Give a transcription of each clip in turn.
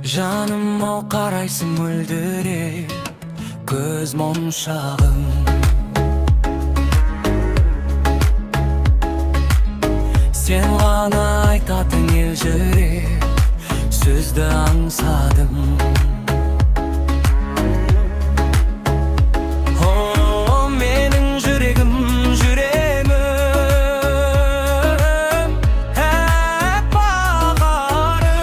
Жаным ау қарайсың мөлдіреп көз моншағың. Сен ғана айтатын елжіреп сөзді аңсадым. Менің жүрегім жүремін әп бағарым.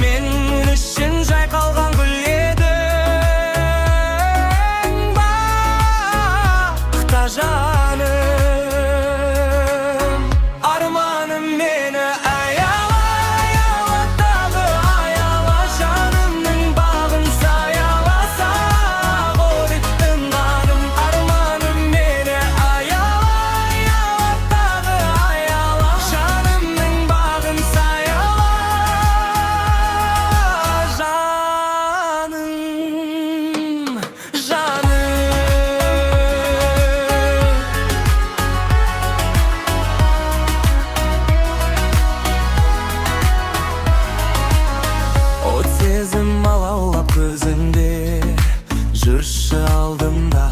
Мен үшін жайқалған гүл едің бақта жаным. Арманым мені аяла, аяла, тағы аяла. Жанымның бағын саяласа ғой ыңғаным. Арманым мені аяла, аяла, тағы аяла. Жанымның бағын саяла жаным, жаным. От сезім алаулап көзіңде, жүрші алдымда.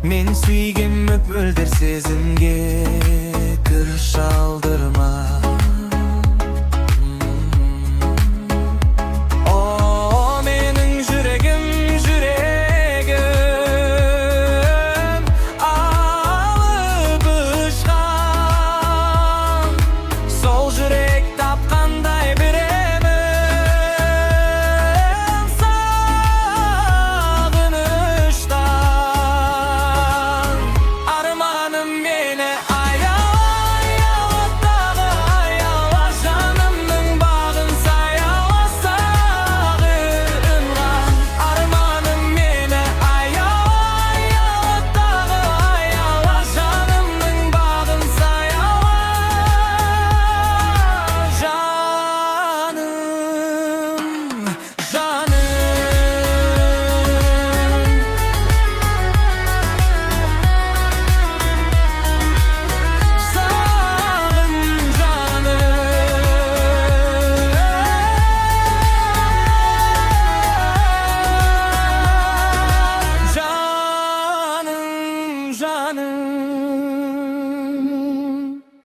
Мен сүйген мөп мөлдір сезімге кір шалдырма.